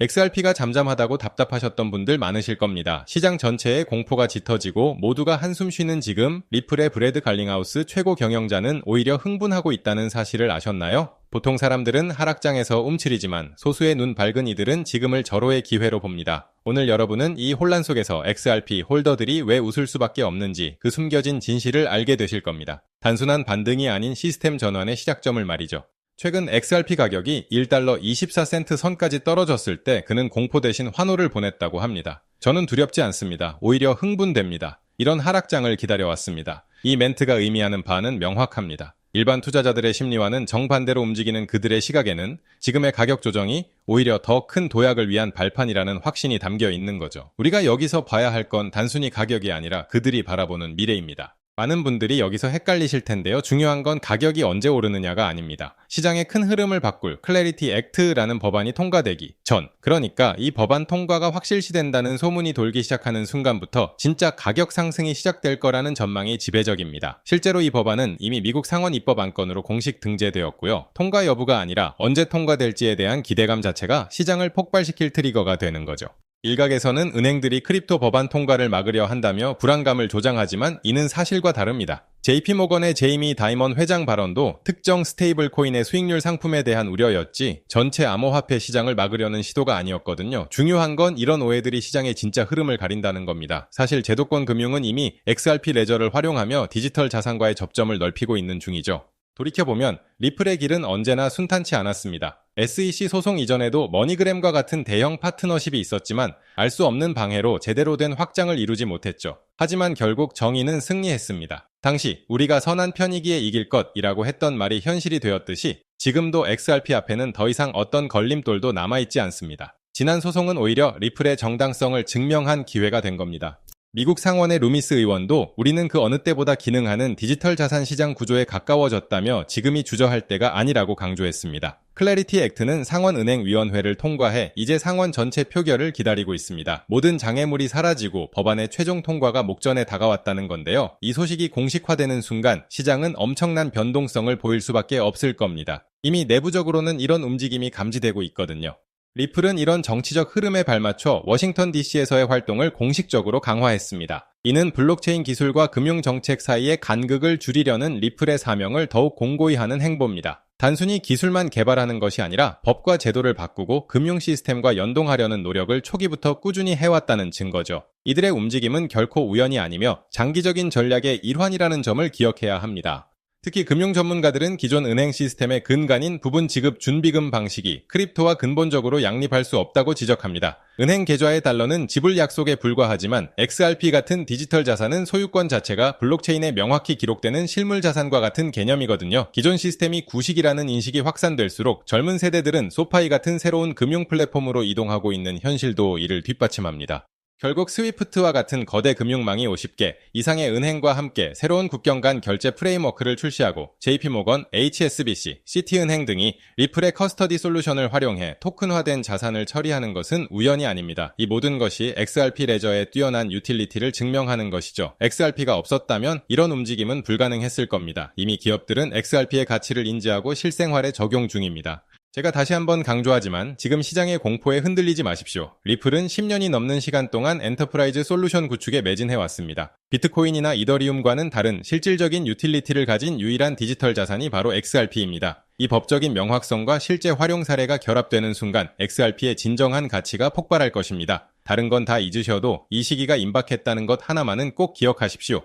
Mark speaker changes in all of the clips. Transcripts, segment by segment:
Speaker 1: XRP가 잠잠하다고 답답하셨던 분들 많으실 겁니다. 시장 전체에 공포가 짙어지고 모두가 한숨 쉬는 지금 리플의 브래드 갈링하우스 최고 경영자는 오히려 흥분하고 있다는 사실을 아셨나요? 보통 사람들은 하락장에서 움츠리지만 소수의 눈 밝은 이들은 지금을 절호의 기회로 봅니다. 오늘 여러분은 이 혼란 속에서 XRP 홀더들이 왜 웃을 수밖에 없는지 그 숨겨진 진실을 알게 되실 겁니다. 단순한 반등이 아닌 시스템 전환의 시작점을 말이죠. 최근 XRP 가격이 1달러 24센트 선까지 떨어졌을 때 그는 공포 대신 환호를 보냈다고 합니다. 저는 두렵지 않습니다. 오히려 흥분됩니다. 이런 하락장을 기다려왔습니다. 이 멘트가 의미하는 바는 명확합니다. 일반 투자자들의 심리와는 정반대로 움직이는 그들의 시각에는 지금의 가격 조정이 오히려 더 큰 도약을 위한 발판이라는 확신이 담겨 있는 거죠. 우리가 여기서 봐야 할 건 단순히 가격이 아니라 그들이 바라보는 미래입니다. 많은 분들이 여기서 헷갈리실 텐데요. 중요한 건 가격이 언제 오르느냐가 아닙니다. 시장의 큰 흐름을 바꿀 클래리티 액트라는 법안이 통과되기 전, 그러니까 이 법안 통과가 확실시된다는 소문이 돌기 시작하는 순간부터 진짜 가격 상승이 시작될 거라는 전망이 지배적입니다. 실제로 이 법안은 이미 미국 상원 입법 안건으로 공식 등재되었고요. 통과 여부가 아니라 언제 통과될지에 대한 기대감 자체가 시장을 폭발시킬 트리거가 되는 거죠. 일각에서는 은행들이 크립토 법안 통과를 막으려 한다며 불안감을 조장하지만 이는 사실과 다릅니다. JP모건의 제이미 다이먼 회장 발언도 특정 스테이블 코인의 수익률 상품에 대한 우려였지 전체 암호화폐 시장을 막으려는 시도가 아니었거든요. 중요한 건 이런 오해들이 시장의 진짜 흐름을 가린다는 겁니다. 사실 제도권 금융은 이미 XRP 레저를 활용하며 디지털 자산과의 접점을 넓히고 있는 중이죠. 돌이켜보면 리플의 길은 언제나 순탄치 않았습니다. SEC 소송 이전에도 머니그램과 같은 대형 파트너십이 있었지만 알 수 없는 방해로 제대로 된 확장을 이루지 못했죠. 하지만 결국 정의는 승리했습니다. 당시 우리가 선한 편이기에 이길 것이라고 했던 말이 현실이 되었듯이 지금도 XRP 앞에는 더 이상 어떤 걸림돌도 남아있지 않습니다. 지난 소송은 오히려 리플의 정당성을 증명한 기회가 된 겁니다. 미국 상원의 루미스 의원도 우리는 그 어느 때보다 기능하는 디지털 자산 시장 구조에 가까워졌다며 지금이 주저할 때가 아니라고 강조했습니다. 클래리티 액트는 상원은행위원회를 통과해 이제 상원 전체 표결을 기다리고 있습니다. 모든 장애물이 사라지고 법안의 최종 통과가 목전에 다가왔다는 건데요. 이 소식이 공식화되는 순간 시장은 엄청난 변동성을 보일 수밖에 없을 겁니다. 이미 내부적으로는 이런 움직임이 감지되고 있거든요. 리플은 이런 정치적 흐름에 발맞춰 워싱턴 DC에서의 활동을 공식적으로 강화했습니다. 이는 블록체인 기술과 금융정책 사이의 간극을 줄이려는 리플의 사명을 더욱 공고히 하는 행보입니다. 단순히 기술만 개발하는 것이 아니라 법과 제도를 바꾸고 금융 시스템과 연동하려는 노력을 초기부터 꾸준히 해왔다는 증거죠. 이들의 움직임은 결코 우연이 아니며 장기적인 전략의 일환이라는 점을 기억해야 합니다. 특히 금융 전문가들은 기존 은행 시스템의 근간인 부분 지급 준비금 방식이 크립토와 근본적으로 양립할 수 없다고 지적합니다. 은행 계좌의 달러는 지불 약속에 불과하지만 XRP 같은 디지털 자산은 소유권 자체가 블록체인에 명확히 기록되는 실물 자산과 같은 개념이거든요. 기존 시스템이 구식이라는 인식이 확산될수록 젊은 세대들은 소파이 같은 새로운 금융 플랫폼으로 이동하고 있는 현실도 이를 뒷받침합니다. 결국 스위프트와 같은 거대 금융망이 50개 이상의 은행과 함께 새로운 국경 간 결제 프레임워크를 출시하고 JP모건, HSBC, 시티은행 등이 리플의 커스터디 솔루션을 활용해 토큰화된 자산을 처리하는 것은 우연이 아닙니다. 이 모든 것이 XRP 레저의 뛰어난 유틸리티를 증명하는 것이죠. XRP가 없었다면 이런 움직임은 불가능했을 겁니다. 이미 기업들은 XRP의 가치를 인지하고 실생활에 적용 중입니다. 제가 다시 한번 강조하지만 지금 시장의 공포에 흔들리지 마십시오. 리플은 10년이 넘는 시간 동안 엔터프라이즈 솔루션 구축에 매진해왔습니다. 비트코인이나 이더리움과는 다른 실질적인 유틸리티를 가진 유일한 디지털 자산이 바로 XRP입니다. 이 법적인 명확성과 실제 활용 사례가 결합되는 순간 XRP의 진정한 가치가 폭발할 것입니다. 다른 건 다 잊으셔도 이 시기가 임박했다는 것 하나만은 꼭 기억하십시오.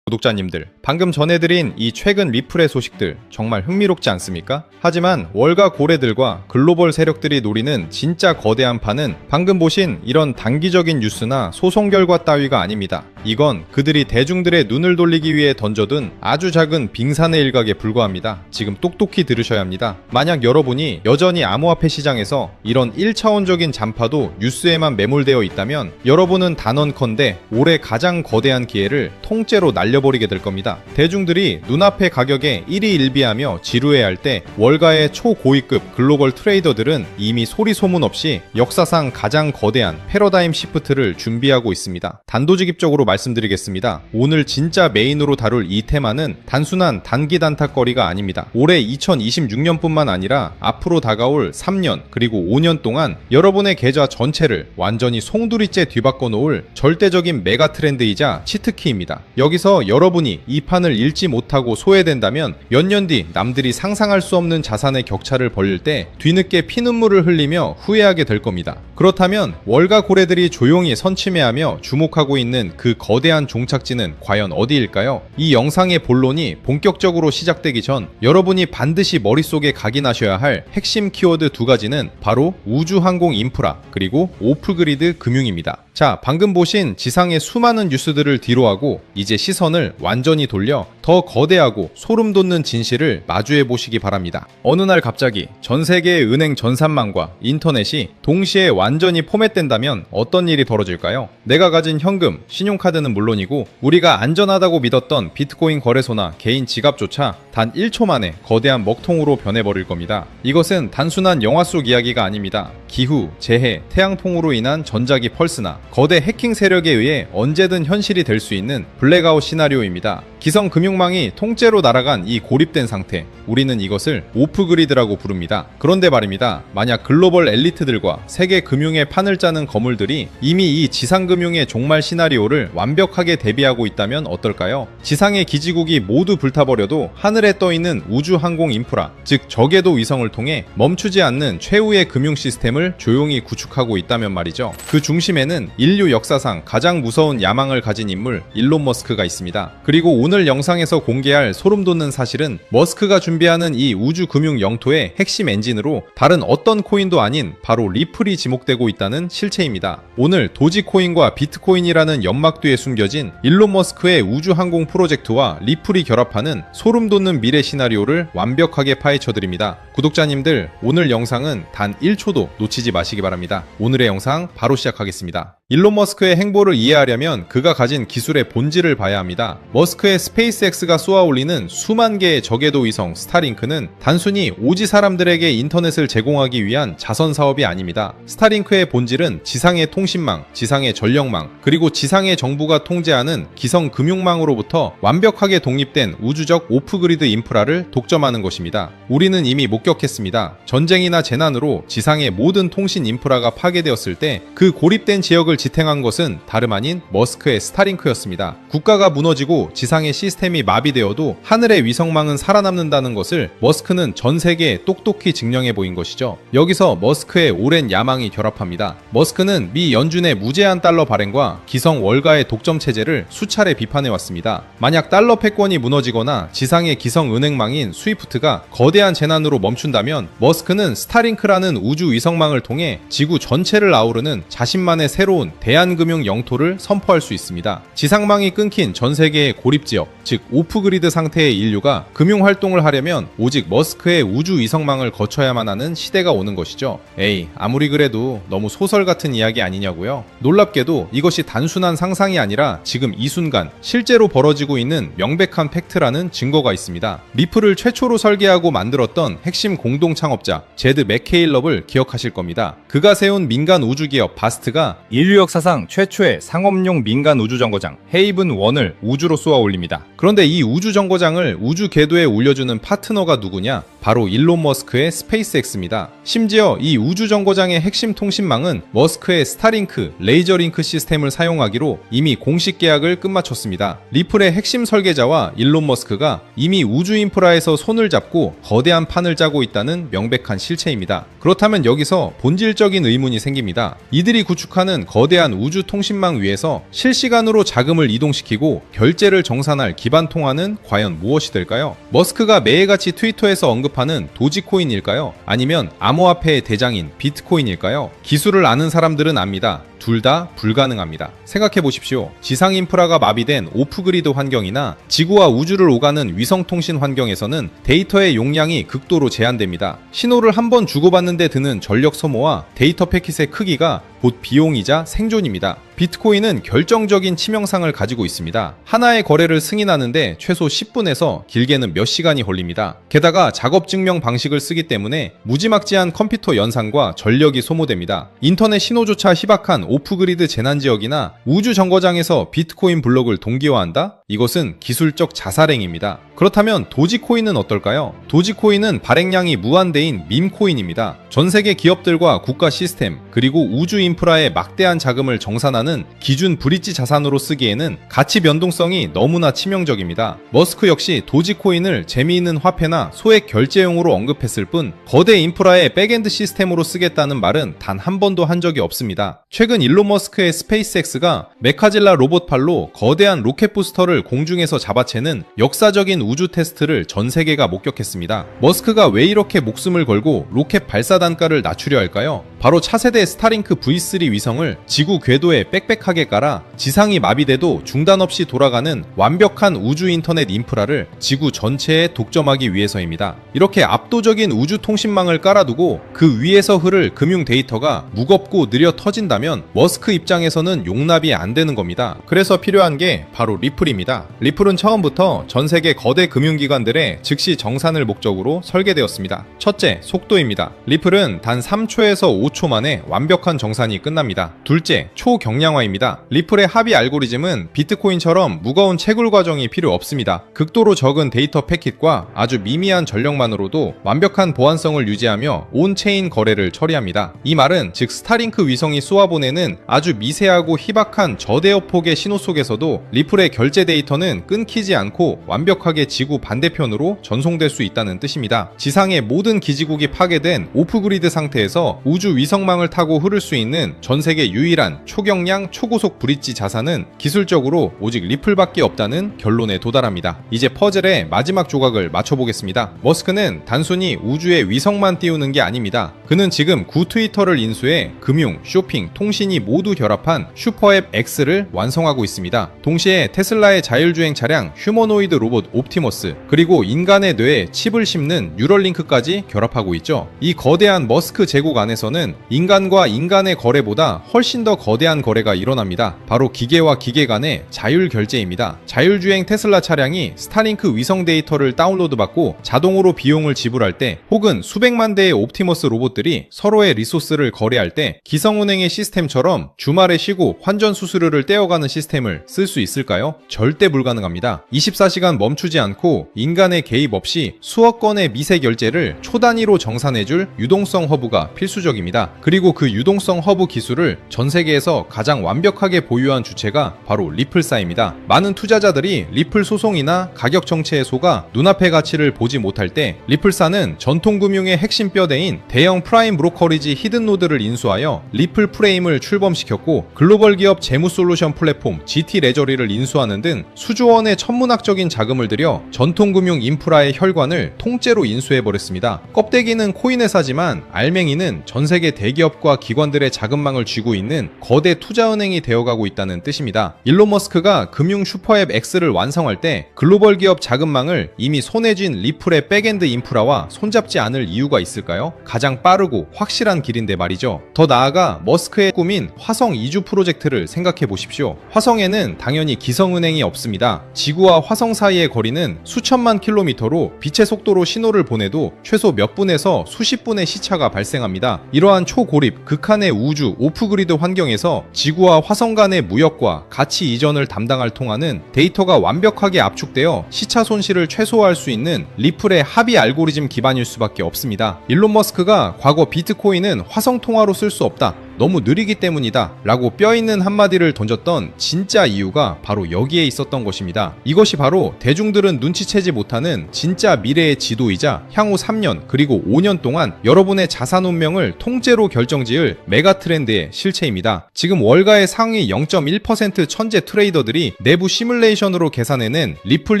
Speaker 2: 구독자님들, 방금 전해드린 이 최근 리플의 소식들 정말 흥미롭지 않습니까? 하지만 월가 고래들과 글로벌 세력들이 노리는 진짜 거대한 판은 방금 보신 이런 단기적인 뉴스나 소송 결과 따위가 아닙니다. 이건 그들이 대중들의 눈을 돌리기 위해 던져둔 아주 작은 빙산의 일각에 불과합니다. 지금 똑똑히 들으셔야 합니다. 만약 여러분이 여전히 암호화폐 시장에서 이런 1차원적인 잔파도 뉴스에만 매몰되어 있다면 여러분은 단언컨대 올해 가장 거대한 기회를 통째로 날려 날려버리게 될 겁니다. 대중들이 눈앞의 가격에 일희일비하며 지루해할 때 월가의 초고위급 글로벌 트레이더들은 이미 소리소문 없이 역사상 가장 거대한 패러다임 시프트를 준비하고 있습니다. 단도직입적으로 말씀드리겠습니다. 오늘 진짜 메인으로 다룰 이 테마는 단순한 단기 단타거리가 아닙니다. 올해 2026년뿐만 아니라 앞으로 다가올 3년 그리고 5년 동안 여러분의 계좌 전체를 완전히 송두리째 뒤바꿔 놓을 절대적인 메가 트렌드이자 치트키입니다. 여기서 여러분이 이 판을 읽지 못하고 소외된다면 몇 년 뒤 남들이 상상할 수 없는 자산의 격차를 벌릴 때 뒤늦게 피눈물을 흘리며 후회하게 될 겁니다. 그렇다면 월가 고래들이 조용히 선침해하며 주목하고 있는 그 거대한 종착지는 과연 어디일까요? 이 영상의 본론이 본격적으로 시작되기 전 여러분이 반드시 머릿속에 각인하셔야 할 핵심 키워드 두 가지는 바로 우주항공 인프라 그리고 오프그리드 금융입니다. 자, 방금 보신 지상의 수많은 뉴스들을 뒤로하고 이제 시선을 완전히 돌려 더 거대하고 소름 돋는 진실을 마주해 보시기 바랍니다. 어느 날 갑자기 전 세계의 은행 전산망과 인터넷이 동시에 완전히 포맷된다면 어떤 일이 벌어질까요? 내가 가진 현금, 신용카드는 물론이고 우리가 안전하다고 믿었던 비트코인 거래소나 개인 지갑조차 단 1초 만에 거대한 먹통으로 변해버릴 겁니다. 이것은 단순한 영화 속 이야기가 아닙니다. 기후, 재해, 태양풍으로 인한 전자기 펄스나 거대 해킹 세력에 의해 언제든 현실이 될 수 있는 블랙아웃 시나리오입니다. 기성 금융망이 통째로 날아간 이 고립된 상태, 우리는 이것을 오프그리드라고 부릅니다. 그런데 말입니다. 만약 글로벌 엘리트들과 세계 금융의 판을 짜는 거물들이 이미 이 지상금융의 종말 시나리오를 완벽하게 대비하고 있다면 어떨까요? 지상의 기지국이 모두 불타버려도 하늘에 떠있는 우주항공 인프라, 즉 저궤도 위성을 통해 멈추지 않는 최후의 금융 시스템을 조용히 구축하고 있다면 말이죠. 그 중심에는 인류 역사상 가장 무서운 야망을 가진 인물 일론 머스크가 있습니다. 그리고 오늘 영상에서 공개할 소름 돋는 사실은 머스크가 준비하는 이 우주 금융 영토의 핵심 엔진으로 다른 어떤 코인도 아닌 바로 리플이 지목되고 있다는 실체입니다. 오늘 도지코인과 비트코인이라는 연막 뒤에 숨겨진 일론 머스크의 우주항공 프로젝트와 리플이 결합하는 소름 돋는 미래 시나리오를 완벽하게 파헤쳐드립니다. 구독자님들, 오늘 영상은 단 1초도 놓치지 마시기 바랍니다. 오늘의 영상 바로 시작하겠습니다. 일론 머스크의 행보를 이해하려면 그가 가진 기술의 본질을 봐야 합니다. 머스크의 스페이스X가 쏘아올리는 수만 개의 저궤도 위성 스타링크는 단순히 오지 사람들에게 인터넷을 제공하기 위한 자선 사업이 아닙니다. 스타링크의 본질은 지상의 통신망, 지상의 전력망, 그리고 지상의 정부가 통제하는 기성 금융망으로부터 완벽하게 독립된 우주적 오프그리드 인프라를 독점하는 것입니다. 우리는 이미 목격했습니다. 전쟁이나 재난으로 지상의 모든 통신 인프라가 파괴되었을 때 그 고립된 지역을 지탱한 것은 다름 아닌 머스크의 스타링크였습니다. 국가가 무너지고 지상의 시스템이 마비되어도 하늘의 위성망은 살아남는다는 것을 머스크는 전 세계에 똑똑히 증명해 보인 것이죠. 여기서 머스크의 오랜 야망이 결합합니다. 머스크는 미 연준의 무제한 달러 발행과 기성 월가의 독점 체제를 수차례 비판해 왔습니다. 만약 달러 패권이 무너지거나 지상의 기성 은행망인 스위프트가 거대한 재난으로 멈춘다면 머스크는 스타링크라는 우주 위성망을 통해 지구 전체를 아우르는 자신만의 새로운 대한금융 영토를 선포할 수 있습니다. 지상망이 끊긴 전 세계의 고립지역, 즉 오프그리드 상태의 인류가 금융활동을 하려면 오직 머스크의 우주 위성망을 거쳐야만 하는 시대가 오는 것이죠. 에이, 아무리 그래도 너무 소설 같은 이야기 아니냐고요? 놀랍게도 이것이 단순한 상상이 아니라 지금 이 순간 실제로 벌어지고 있는 명백한 팩트라는 증거가 있습니다. 리플을 최초로 설계하고 만들었던 핵심 공동 창업자 제드 맥케일럽을 기억하실 겁니다. 그가 세운 민간 우주기업 바스트가 인류 역사상 최초의 상업용 민간 우주정거장 헤이븐 1을 우주로 쏘아 올립니다. 그런데 이 우주정거장을 우주 궤도에 올려주는 파트너가 누구냐? 바로 일론 머스크의 스페이스X입니다. 심지어 이 우주정거장의 핵심 통신망은 머스크의 스타링크, 레이저링크 시스템을 사용하기로 이미 공식 계약을 끝마쳤습니다. 리플의 핵심 설계자와 일론 머스크가 이미 우주 인프라에서 손을 잡고 거대한 판을 짜고 있다는 명백한 실체입니다. 그렇다면 여기서 본질적인 의문이 생깁니다. 이들이 구축하는 거대한 우주 통신망 위에서 실시간으로 자금을 이동시키고 결제를 정산할 기반 통화는 과연 무엇이 될까요? 머스크가 매일같이 트위터에서 언급하는 도지코인일까요? 아니면 암호화폐의 대장인 비트코인일까요? 기술을 아는 사람들은 압니다. 둘 다 불가능합니다. 생각해 보십시오. 지상 인프라가 마비된 오프그리드 환경이나 지구와 우주를 오가는 위성통신 환경에서는 데이터의 용량이 극도로 제한됩니다. 신호를 한 번 주고받는데 드는 전력 소모와 데이터 패킷의 크기가 곧 비용이자 생존입니다. 비트코인은 결정적인 치명상을 가지고 있습니다. 하나의 거래를 승인하는데 최소 10분에서 길게는 몇 시간이 걸립니다. 게다가 작업 증명 방식을 쓰기 때문에 무지막지한 컴퓨터 연산과 전력이 소모됩니다. 인터넷 신호조차 희박한 오프그리드 재난지역이나 우주 정거장에서 비트코인 블록을 동기화한다? 이것은 기술적 자살행위입니다. 그렇다면 도지코인은 어떨까요? 도지코인은 발행량이 무한대인 밈코인입니다. 전 세계 기업들과 국가 시스템, 그리고 우주 인프라에 막대한 자금을 정산하는 기준 브릿지 자산으로 쓰기에는 가치 변동성이 너무나 치명적입니다. 머스크 역시 도지코인을 재미있는 화폐나 소액 결제용으로 언급했을 뿐 거대 인프라의 백엔드 시스템으로 쓰겠다는 말은 단 한 번도 한 적이 없습니다. 최근 일론 머스크의 스페이스X가 메카질라 로봇팔로 거대한 로켓 부스터를 공중에서 잡아채는 역사적인 우주 테스트를 전 세계가 목격했습니다. 머스크가 왜 이렇게 목숨을 걸고 로켓 발사 단가를 낮추려 할까요? 바로 차세대 스타링크 V3 위성을 지구 궤도에 빽빽하게 깔아 지상이 마비돼도 중단 없이 돌아가는 완벽한 우주 인터넷 인프라를 지구 전체에 독점하기 위해서입니다. 이렇게 압도적인 우주 통신망을 깔아두고 그 위에서 흐를 금융 데이터가 무겁고 느려 터진다면 머스크 입장에서는 용납이 안 되는 겁니다. 그래서 필요한 게 바로 리플입니다. 리플은 처음부터 전 세계 거대 금융기관들의 즉시 정산을 목적으로 설계되었습니다. 첫째, 속도입니다. 리플은 단 3초에서 5초 만에 완벽한 정산이 끝납니다. 둘째, 초경량화입니다. 리플의 합의 알고리즘은 비트코인처럼 무거운 채굴 과정이 필요 없습니다. 극도로 적은 데이터 패킷과 아주 미미한 전력만으로도 완벽한 보안성을 유지하며 온체인 거래를 처리합니다. 이 말은 즉 스타링크 위성이 쏘아보내는 아주 미세하고 희박한 저대역폭의 신호 속에서도 리플의 결제 데이터는 끊기지 않고 완벽하게 지구 반대편으로 전송될 수 있다는 뜻입니다. 지상의 모든 기지국이 파괴된 오프그리드 상태에서 우주 위성망을 타고 흐를 수 있는 전 세계 유일한 초경량 초고속 브릿지 자산은 기술적으로 오직 리플밖에 없다는 결론에 도달합니다. 이제 퍼즐의 마지막 조각을 맞춰보겠습니다. 머스크는 단순히 우주에 위성만 띄우는 게 아닙니다. 그는 지금 구 트위터를 인수해 금융, 쇼핑, 통신이 모두 결합한 슈퍼앱 X를 완성하고 있습니다. 동시에 테슬라의 자율주행 차량 휴머노이드 로봇 옵티머스, 그리고 인간의 뇌에 칩을 심는 뉴럴링크까지 결합하고 있죠. 이 거대한 머스크 제국 안에서는 인간과 인간의 거래보다 훨씬 더 거대한 거래가 일어납니다. 바로 기계와 기계 간의 자율 결제입니다. 자율주행 테슬라 차량이 스타링크 위성 데이터를 다운로드받고 자동으로 비용을 지불할 때, 혹은 수백만 대의 옵티머스 로봇들이 서로의 리소스를 거래할 때 기성운행의 시스템처럼 주말에 쉬고 환전 수수료를 떼어가는 시스템을 쓸 수 있을까요? 절대 불가능합니다. 24시간 멈추지 않고 인간의 개입 없이 수억 건의 미세 결제를 초단위로 정산해줄 유동성 허브가 필수적입니다. 그리고 그 유동성 허브 기술을 전 세계에서 가장 완벽하게 보유한 주체가 바로 리플사입니다. 많은 투자자들이 리플 소송이나 가격 정체에 속아 눈앞의 가치를 보지 못할 때 리플사는 전통금융의 핵심 뼈대인 대형 프라임 브로커리지 히든노드를 인수하여 리플 프레임을 출범시켰고, 글로벌 기업 재무 솔루션 플랫폼 GT 레저리를 인수하는 등 수조원의 천문학적인 자금을 들여 전통금융 인프라의 혈관을 통째로 인수해버렸습니다. 껍데기는 코인 회사지만 알맹이는 전 세계 대기업과 기관들의 자금망을 쥐고 있는 거대 투자은행이 되어가고 있다는 뜻입니다. 일론 머스크가 금융 슈퍼앱 X를 완성할 때 글로벌 기업 자금망을 이미 손에 쥔 리플의 백엔드 인프라와 손잡지 않을 이유가 있을까요? 가장 빠르고 확실한 길인데 말이죠. 더 나아가 머스크의 꿈인 화성 이주 프로젝트를 생각해 보십시오. 화성에는 당연히 기성은행이 없습니다. 지구와 화성 사이의 거리는 수천만 킬로미터로 빛의 속도로 신호를 보내도 최소 몇 분에서 수십 분의 시차가 발생합니다. 이러한 초고립, 극한의 우주, 오프그리드 환경에서 지구와 화성 간의 무역과 가치 이전을 담당할 통하는 데이터가 완벽하게 압축되어 시차 손실을 최소화할 수 있는 리플의 합의 알고리즘 기반일 수밖에 없습니다. 일론 머스크가 과거 비트코인은 화성 통화로 쓸 수 없다, 너무 느리기 때문이다 라고 뼈있는 한마디를 던졌던 진짜 이유가 바로 여기에 있었던 것입니다. 이것이 바로 대중들은 눈치채지 못하는 진짜 미래의 지도이자 향후 3년 그리고 5년 동안 여러분의 자산 운명을 통째로 결정지을 메가 트렌드의 실체입니다. 지금 월가의 상위 0.1% 천재 트레이더들이 내부 시뮬레이션으로 계산해낸 리플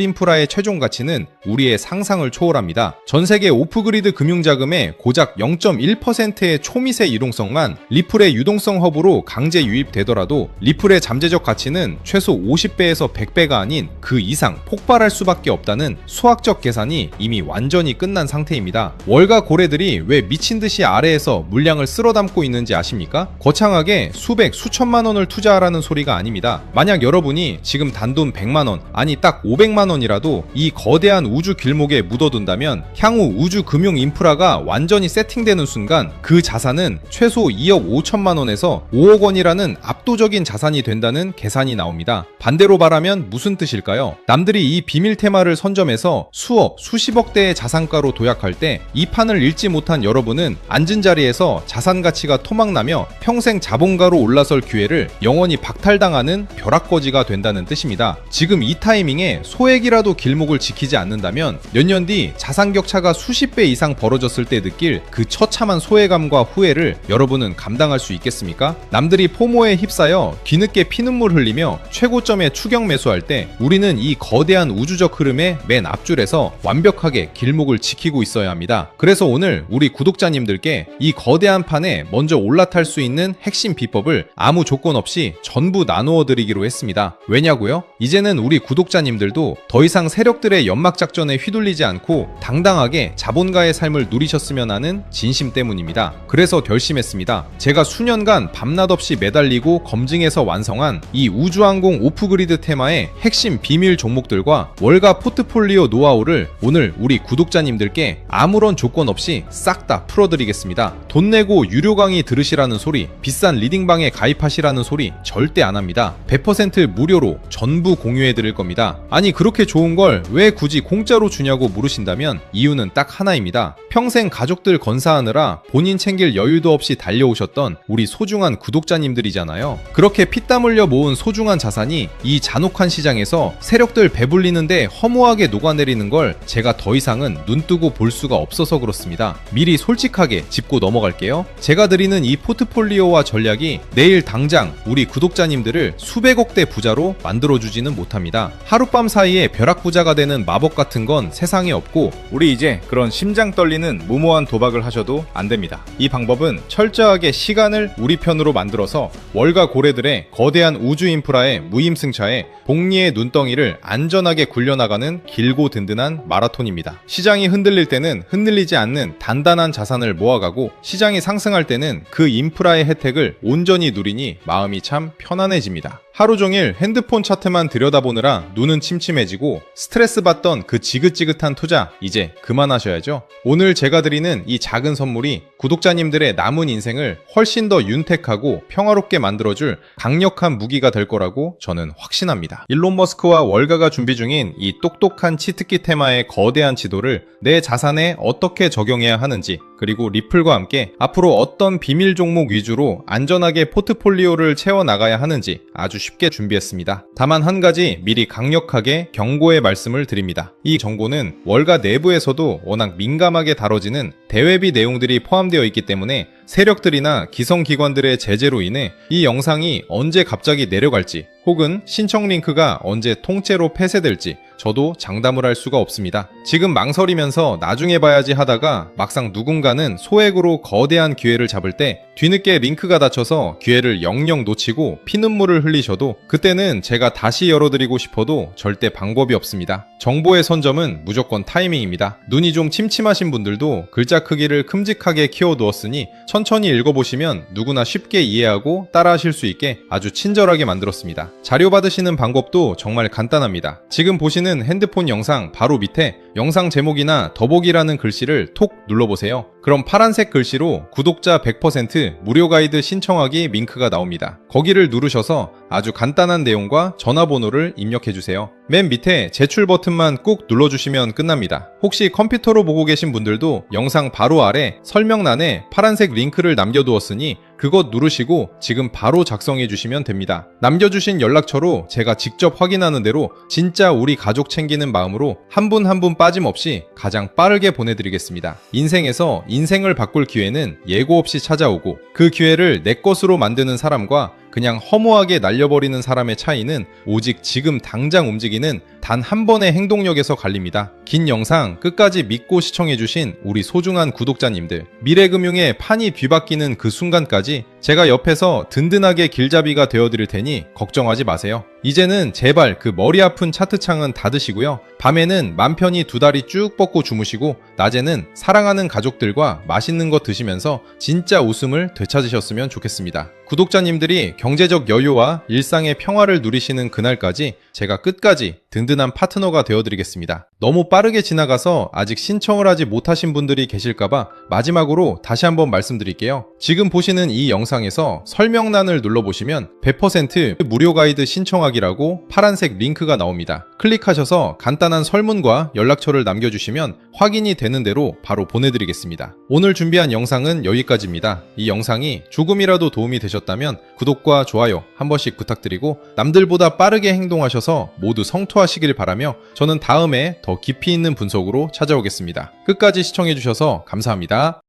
Speaker 2: 인프라의 최종 가치는 우리의 상상을 초월합니다. 전세계 오프그리드 금융자금의 고작 0.1%의 초미세 유동성만 리플의 리플의 유동성 허브로 강제 유입되더라도 리플의 잠재적 가치는 최소 50배에서 100배가 아닌 그 이상 폭발할 수밖에 없다는 수학적 계산이 이미 완전히 끝난 상태입니다. 월가 고래들이 왜 미친듯이 아래에서 물량을 쓸어 담고 있는지 아십니까? 거창하게 수백, 수천만 원을 투자하라는 소리가 아닙니다. 만약 여러분이 지금 단돈 100만 원, 아니 딱 500만 원이라도 이 거대한 우주 길목에 묻어둔다면 향후 우주 금융 인프라가 완전히 세팅되는 순간 그 자산은 최소 2억 5천만 원에서 5억 원이라는 압도적인 자산이 된다는 계산이 나옵니다. 반대로 말하면 무슨 뜻일까요? 남들이 이 비밀 테마를 선점해서 수억, 수십억 대의 자산가로 도약할 때 이 판을 읽지 못한 여러분은 앉은 자리에서 자산 가치가 토막나며 평생 자본가로 올라설 기회를 영원히 박탈당하는 벼락거지가 된다는 뜻입니다. 지금 이 타이밍에 소액이라도 길목을 지키지 않는다면 몇 년 뒤 자산 격차가 수십 배 이상 벌어졌을 때 느낄 그 처참한 소외감과 후회를 여러분은 감당할 수 있겠습니까? 남들이 포모에 휩싸여 뒤늦게 피눈물 흘리며 최고점에 추격 매수할 때 우리는 이 거대한 우주적 흐름의 맨 앞줄에서 완벽하게 길목을 지키고 있어야 합니다. 그래서 오늘 우리 구독자님들께 이 거대한 판에 먼저 올라탈 수 있는 핵심 비법을 아무 조건 없이 전부 나누어 드리기로 했습니다. 왜냐고요? 이제는 우리 구독자님들도 더 이상 세력들의 연막작전에 휘둘리지 않고 당당하게 자본가의 삶을 누리셨으면 하는 진심 때문입니다. 그래서 결심했습니다. 제가 수년간 밤낮 없이 매달리고 검증해서 완성한 이 우주항공 오프그리드 테마의 핵심 비밀 종목들과 월가 포트폴리오 노하우를 오늘 우리 구독자님들께 아무런 조건 없이 싹 다 풀어드리겠습니다. 돈 내고 유료 강의 들으시라는 소리, 비싼 리딩방에 가입하시라는 소리 절대 안 합니다. 100% 무료로 전부 공유해드릴 겁니다. 아니 그렇게 좋은 걸 왜 굳이 공짜로 주냐고 물으신다면 이유는 딱 하나입니다. 평생 가족들 건사하느라 본인 챙길 여유도 없이 달려오셨던 우리 소중한 구독자님들이잖아요. 그렇게 피땀 흘려 모은 소중한 자산이 이 잔혹한 시장에서 세력들 배불리는데 허무하게 녹아내리는 걸 제가 더 이상은 눈뜨고 볼 수가 없어서 그렇습니다. 미리 솔직하게 짚고 넘어갈게요. 제가 드리는 이 포트폴리오와 전략이 내일 당장 우리 구독자님들을 수백억대 부자로 만들어주지는 못합니다. 하룻밤 사이에 벼락부자가 되는 마법 같은 건 세상에 없고 우리 이제 그런 심장 떨리는 무모한 도박을 하셔도 안 됩니다. 이 방법은 철저하게 시간을 우리 편으로 만들어서 월가 고래들의 거대한 우주 인프라의 무임승차에 복리의 눈덩이를 안전하게 굴려나가는 길고 든든한 마라톤입니다. 시장이 흔들릴 때는 흔들리지 않는 단단한 자산을 모아가고 시장이 상승할 때는 그 인프라의 혜택을 온전히 누리니 마음이 참 편안해집니다. 하루 종일 핸드폰 차트만 들여다보느라 눈은 침침해지고 스트레스 받던 그 지긋지긋한 투자 이제 그만하셔야죠. 오늘 제가 드리는 이 작은 선물이 구독자님들의 남은 인생을 훨씬 더 윤택하고 평화롭게 만들어줄 강력한 무기가 될 거라고 저는 확신합니다. 일론 머스크와 월가가 준비 중인 이 똑똑한 치트키 테마의 거대한 지도를 내 자산에 어떻게 적용해야 하는지, 그리고 리플과 함께 앞으로 어떤 비밀 종목 위주로 안전하게 포트폴리오를 채워나가야 하는지 아주 쉽게 준비했습니다. 다만 한 가지 미리 강력하게 경고의 말씀을 드립니다. 이 정보는 월가 내부에서도 워낙 민감하게 다뤄지는 대외비 내용들이 포함되어 있기 때문에 세력들이나 기성기관들의 제재로 인해 이 영상이 언제 갑자기 내려갈지 혹은 신청 링크가 언제 통째로 폐쇄될지 저도 장담을 할 수가 없습니다. 지금 망설이면서 나중에 봐야지 하다가 막상 누군가는 소액으로 거대한 기회를 잡을 때 뒤늦게 링크가 닫혀서 기회를 영영 놓치고 피눈물을 흘리셔도 그때는 제가 다시 열어드리고 싶어도 절대 방법이 없습니다. 정보의 선점은 무조건 타이밍입니다. 눈이 좀 침침하신 분들도 글자 크기를 큼직하게 키워두었으니 천천히 읽어보시면 누구나 쉽게 이해하고 따라하실 수 있게 아주 친절하게 만들었습니다. 자료 받으시는 방법도 정말 간단합니다. 지금 보시는 핸드폰 영상 바로 밑에 영상 제목이나 더보기라는 글씨를 톡 눌러보세요. 그럼 파란색 글씨로 구독자 100% 무료 가이드 신청하기 링크가 나옵니다. 거기를 누르셔서 아주 간단한 내용과 전화번호를 입력해주세요. 맨 밑에 제출 버튼만 꾹 눌러주시면 끝납니다. 혹시 컴퓨터로 보고 계신 분들도 영상 바로 아래 설명란에 파란색 링크를 남겨두었으니 그것 누르시고 지금 바로 작성해 주시면 됩니다. 남겨주신 연락처로 제가 직접 확인하는 대로 진짜 우리 가족 챙기는 마음으로 한 분 한 분 빠짐없이 가장 빠르게 보내드리겠습니다. 인생에서 인생을 바꿀 기회는 예고 없이 찾아오고 그 기회를 내 것으로 만드는 사람과 그냥 허무하게 날려버리는 사람의 차이는 오직 지금 당장 움직이는 단 한 번의 행동력에서 갈립니다. 긴 영상 끝까지 믿고 시청해주신 우리 소중한 구독자님들, 미래금융의 판이 뒤바뀌는 그 순간까지 제가 옆에서 든든하게 길잡이가 되어드릴 테니 걱정하지 마세요. 이제는 제발 그 머리 아픈 차트창은 닫으시고요. 밤에는 맘 편히 두 다리 쭉 뻗고 주무시고 낮에는 사랑하는 가족들과 맛있는 거 드시면서 진짜 웃음을 되찾으셨으면 좋겠습니다. 구독자님들이 경제적 여유와 일상의 평화를 누리시는 그날까지 제가 끝까지 든든한 파트너가 되어드리겠습니다. 너무 빠르게 지나가서 아직 신청을 하지 못하신 분들이 계실까봐 마지막으로 다시 한번 말씀드릴게요. 지금 보시는 이 영상에서 설명란을 눌러보시면 100% 무료 가이드 신청하기라고 파란색 링크가 나옵니다. 클릭하셔서 간단한 설문과 연락처를 남겨주시면 확인이 되는 대로 바로 보내드리겠습니다. 오늘 준비한 영상은 여기까지입니다. 이 영상이 조금이라도 도움이 되셨다면 구독과 좋아요 한 번씩 부탁드리고 남들보다 빠르게 행동하셔서 모두 성투하시길 바라며 저는 다음에 더 깊이 있는 분석으로 찾아오겠습니다. 끝까지 시청해주셔서 감사합니다.